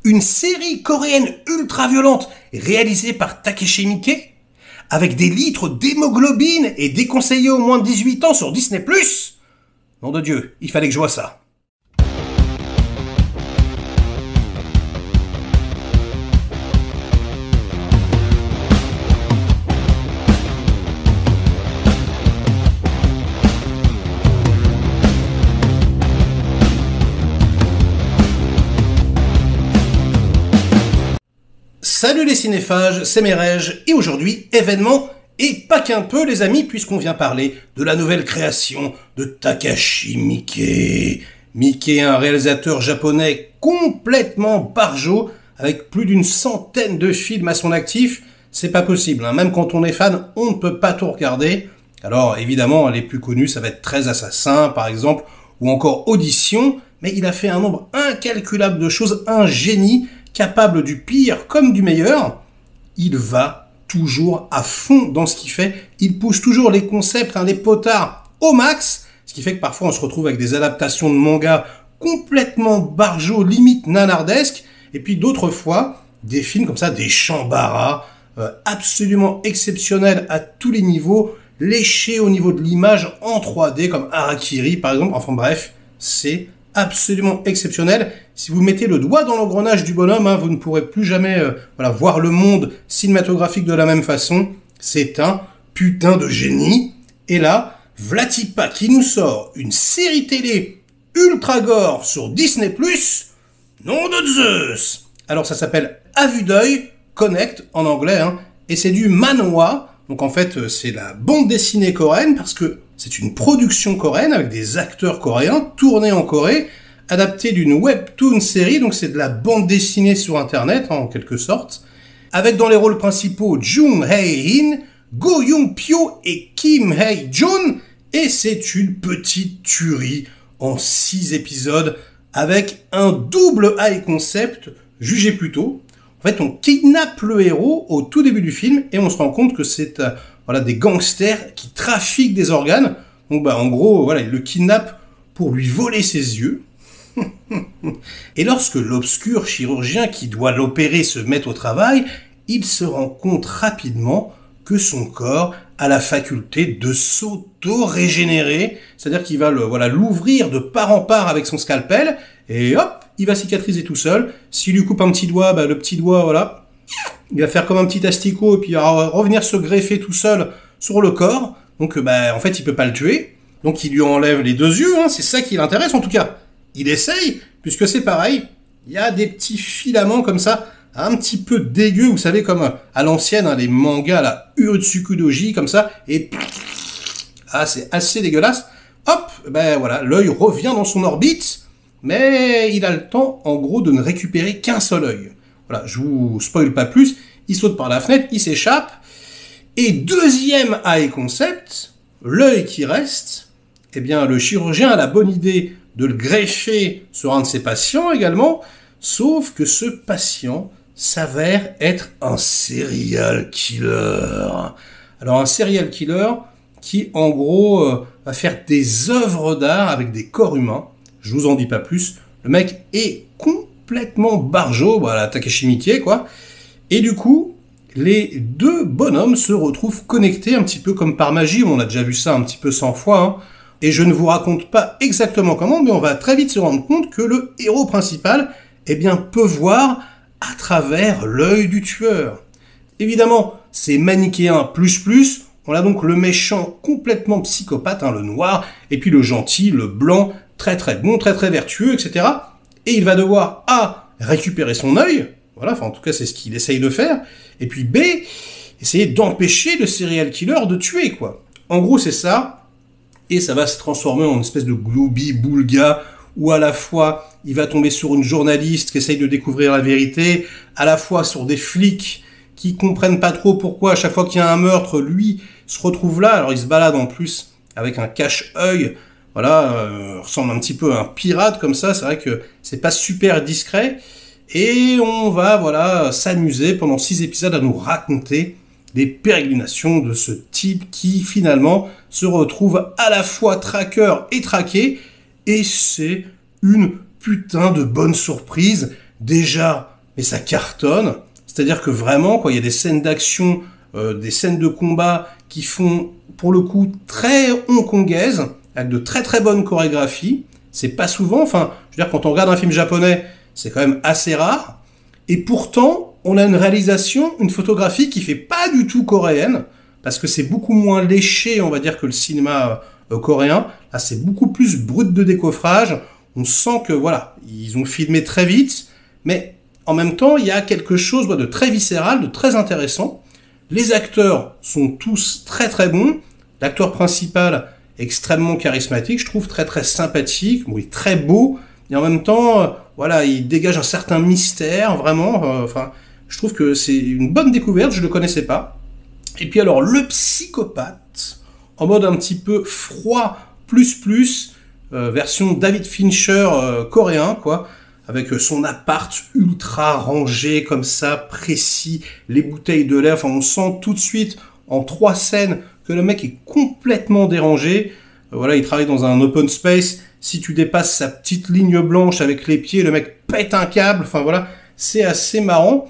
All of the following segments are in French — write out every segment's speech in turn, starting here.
Une série coréenne ultra violente réalisée par Takeshi Miike, avec des litres d'hémoglobine et déconseillée aux moins de 18 ans sur Disney+. Nom de Dieu, il fallait que je voie ça. Salut les cinéphages, c'est Merege, et aujourd'hui, événement, et pas qu'un peu les amis, puisqu'on vient parler de la nouvelle création de Takashi Miike. Miike est un réalisateur japonais complètement barjot, avec plus d'une centaine de films à son actif. C'est pas possible, hein. Même quand on est fan, on ne peut pas tout regarder. Alors évidemment, les plus connus, ça va être 13 Assassins, par exemple, ou encore Audition, mais il a fait un nombre incalculable de choses, un génie, capable du pire comme du meilleur. Il va toujours à fond dans ce qu'il fait. Il pousse toujours les concepts, les potards au max. Ce qui fait que parfois on se retrouve avec des adaptations de mangas complètement barjots, limite nanardesques. Et puis d'autres fois, des films comme ça, des chambaras, absolument exceptionnels à tous les niveaux, léchés au niveau de l'image en 3D, comme Harakiri par exemple. Enfin bref, c'est absolument exceptionnel. Si vous mettez le doigt dans l'engrenage du bonhomme, vous ne pourrez plus jamais voir le monde cinématographique de la même façon. C'est un putain de génie. Et là, Vlatipa qui nous sort une série télé ultra gore sur Disney+, nom de Zeus. Alors ça s'appelle À vue d'œil, Connect en anglais, et c'est du manhwa. Donc en fait, c'est la bande dessinée coréenne, parce que c'est une production coréenne avec des acteurs coréens tournés en Corée, adapté d'une webtoon série, donc c'est de la bande dessinée sur internet en quelque sorte, avec dans les rôles principaux Jung Hae-in, Go Young-pyo et Kim Hae-jun, et c'est une petite tuerie en 6 épisodes avec un double high concept, jugez plutôt. En fait, on kidnappe le héros au tout début du film et on se rend compte que c'est des gangsters qui trafiquent des organes. Donc en gros, ils le kidnappent pour lui voler ses yeux. Et lorsque l'obscur chirurgien qui doit l'opérer se met au travail, il se rend compte rapidement que son corps a la faculté de s'auto-régénérer. C'est-à-dire qu'il va l'ouvrir de part en part avec son scalpel et hop, il va cicatriser tout seul. S'il lui coupe un petit doigt, le petit doigt, il va faire comme un petit asticot et puis il va revenir se greffer tout seul sur le corps. Donc en fait, il peut pas le tuer. Donc il lui enlève les 2 yeux, c'est ça qui l'intéresse en tout cas. Il essaye, puisque c'est pareil, il y a des petits filaments comme ça, un petit peu dégueux, vous savez, comme à l'ancienne, les mangas, la Urotsukudoji, comme ça, et c'est assez dégueulasse. Hop, l'œil revient dans son orbite, mais il a le temps, en gros, de ne récupérer qu'un seul œil. Voilà, je vous spoil pas plus, il saute par la fenêtre, il s'échappe, et deuxième high concept, l'œil qui reste, le chirurgien a la bonne idée de le greffer sur un de ses patients également, sauf que ce patient s'avère être un serial killer. Alors un serial killer qui en gros va faire des œuvres d'art avec des corps humains. Je vous en dis pas plus. Le mec est complètement barjot, Takashi Miike quoi. Et du coup, les 2 bonhommes se retrouvent connectés un petit peu comme par magie. On a déjà vu ça un petit peu 100 fois. Et je ne vous raconte pas exactement comment, mais on va très vite se rendre compte que le héros principal, peut voir à travers l'œil du tueur. Évidemment, c'est manichéen plus. On a donc le méchant complètement psychopathe, le noir, et puis le gentil, le blanc, très très bon, très très vertueux, etc. Et il va devoir A, récupérer son œil, en tout cas c'est ce qu'il essaye de faire, et puis B, essayer d'empêcher le serial killer de tuer, quoi. En gros, c'est ça. Et ça va se transformer en une espèce de gloubi-boulga, où à la fois, il va tomber sur une journaliste qui essaye de découvrir la vérité, à la fois sur des flics qui comprennent pas trop pourquoi, à chaque fois qu'il y a un meurtre, lui se retrouve là. Alors il se balade en plus avec un cache-œil, ressemble un petit peu à un pirate comme ça, c'est vrai que c'est pas super discret. Et on va, s'amuser pendant 6 épisodes à nous raconter des pérégrinations de ce type qui, finalement, se retrouve à la fois traqueur et traqué, et c'est une putain de bonne surprise. Déjà, mais ça cartonne. C'est-à-dire que vraiment, quoi, il y a des scènes d'action, des scènes de combat qui font, pour le coup, très hongkongaises, avec de très très bonnes chorégraphies. C'est pas souvent, enfin, je veux dire, quand on regarde un film japonais, c'est quand même assez rare. Et pourtant, on a une réalisation, une photographie qui fait pas du tout coréenne, parce que c'est beaucoup moins léché, on va dire, que le cinéma coréen. Là, c'est beaucoup plus brut de décoffrage. On sent que, voilà, ils ont filmé très vite, mais en même temps, il y a quelque chose de très viscéral, de très intéressant. Les acteurs sont tous très très bons. L'acteur principal, extrêmement charismatique, je trouve, très très sympathique, bon, il est très beau, et en même temps, voilà, il dégage un certain mystère, vraiment, enfin, je trouve que c'est une bonne découverte, je le connaissais pas. Et puis alors, le psychopathe, en mode un petit peu froid, version David Fincher coréen, quoi, avec son appart ultra rangé, comme ça, précis, les bouteilles de lait, enfin, on sent tout de suite, en 3 scènes, que le mec est complètement dérangé. Voilà, il travaille dans un open space. Si tu dépasses sa petite ligne blanche avec les pieds, le mec pète un câble. Enfin voilà, c'est assez marrant.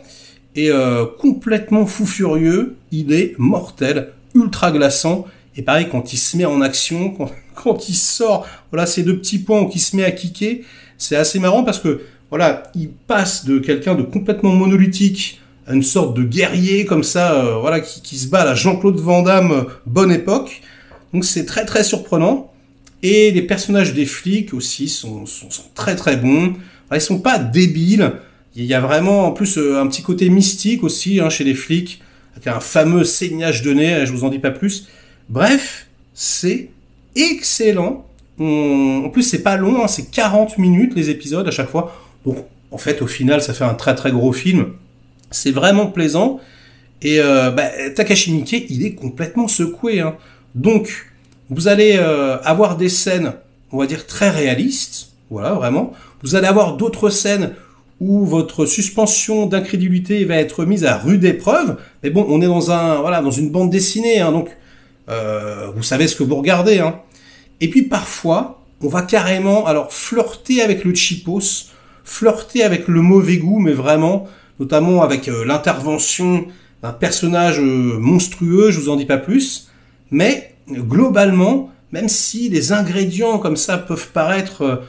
Et complètement fou furieux, il est mortel, ultra glaçant. Et pareil, quand il se met en action, quand il sort, voilà, ces 2 petits points où il se met à kicker, c'est assez marrant parce que, voilà, il passe de quelqu'un de complètement monolithique à une sorte de guerrier comme ça, voilà, qui se bat à la Jean-Claude Van Damme, bonne époque. Donc c'est très très surprenant. Et les personnages des flics aussi sont très très bons. Enfin, ils sont pas débiles. Il y a vraiment en plus un petit côté mystique aussi chez les flics, avec un fameux saignage de nez, je vous en dis pas plus. Bref, c'est excellent. En plus c'est pas long, c'est 40 minutes les épisodes à chaque fois. Donc en fait au final ça fait un très très gros film. C'est vraiment plaisant. Et Takashi Miike, il est complètement secoué. Donc, vous allez avoir des scènes, on va dire, très réalistes. Voilà, vraiment. Vous allez avoir d'autres scènes où votre suspension d'incrédulité va être mise à rude épreuve. Mais bon, on est dans une bande dessinée. Donc, vous savez ce que vous regardez. Et puis, parfois, on va carrément flirter avec le cheapos, flirter avec le mauvais goût, mais vraiment... notamment avec l'intervention d'un personnage monstrueux, je vous en dis pas plus, mais globalement, même si les ingrédients comme ça peuvent paraître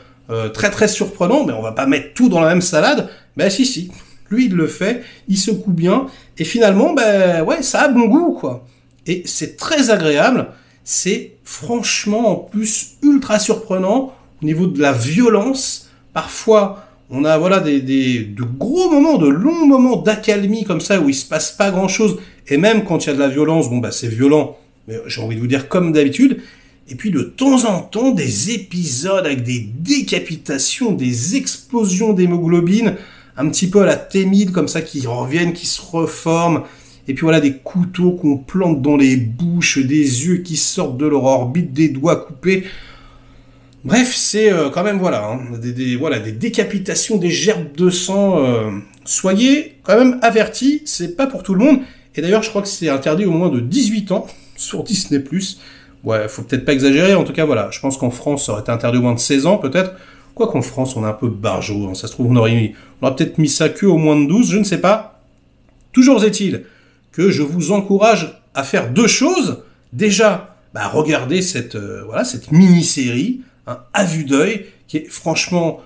très très surprenants, mais on va pas mettre tout dans la même salade, ben si, lui il le fait, il secoue bien, et finalement, ouais, ça a bon goût, quoi. Et c'est très agréable, c'est franchement en plus ultra surprenant au niveau de la violence, parfois... on a de gros moments, de longs moments d'accalmie comme ça où il se passe pas grand chose. Et même quand il y a de la violence, c'est violent, mais j'ai envie de vous dire comme d'habitude. Et puis de temps en temps, des épisodes avec des décapitations, des explosions d'hémoglobine, un petit peu à la T-1000 comme ça qui reviennent, qui se reforment. Et puis voilà, des couteaux qu'on plante dans les bouches, des yeux qui sortent de leur orbite, des doigts coupés. Bref, c'est quand même des décapitations, des gerbes de sang. Soyez quand même avertis, c'est pas pour tout le monde. Et d'ailleurs, je crois que c'est interdit au moins de 18 ans sur Disney+. Ouais, faut peut-être pas exagérer. En tout cas, voilà, je pense qu'en France, ça aurait été interdit au moins de 16 ans, peut-être. Quoi qu'en France, on est un peu barjot. Ça se trouve, on aurait peut-être mis ça que au moins de 12, je ne sais pas. Toujours est-il que je vous encourage à faire 2 choses. Déjà, regardez cette mini-série, à vue d'œil, qui est franchement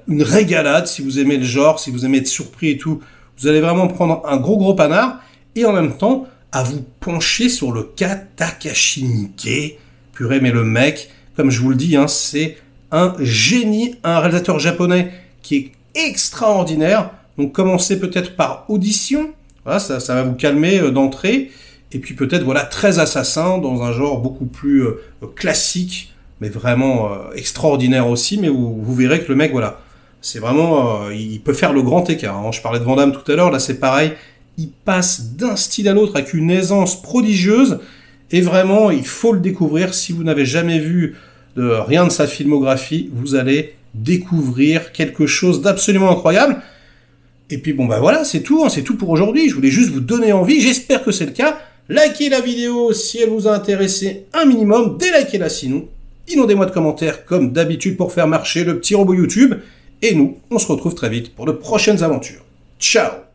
une régalade si vous aimez le genre, si vous aimez être surpris et tout. Vous allez vraiment prendre un gros panard, et en même temps, à vous pencher sur le cas Takashi Miike. Purée, mais le mec, comme je vous le dis, c'est un génie, un réalisateur japonais qui est extraordinaire. Donc commencez peut-être par Audition, voilà, ça va vous calmer d'entrée, et puis peut-être 13 assassins dans un genre beaucoup plus classique, mais vraiment extraordinaire aussi, mais vous verrez que le mec, c'est vraiment, il peut faire le grand écart. Je parlais de Van Damme tout à l'heure, là c'est pareil, il passe d'un style à l'autre avec une aisance prodigieuse, et vraiment, il faut le découvrir. Si vous n'avez jamais vu rien de sa filmographie, vous allez découvrir quelque chose d'absolument incroyable. Et puis c'est tout, c'est tout pour aujourd'hui. Je voulais juste vous donner envie, j'espère que c'est le cas. Likez la vidéo si elle vous a intéressé un minimum, délikez-la sinon. Inondez-moi de commentaires comme d'habitude pour faire marcher le petit robot YouTube. Et nous, on se retrouve très vite pour de prochaines aventures. Ciao! Ciao.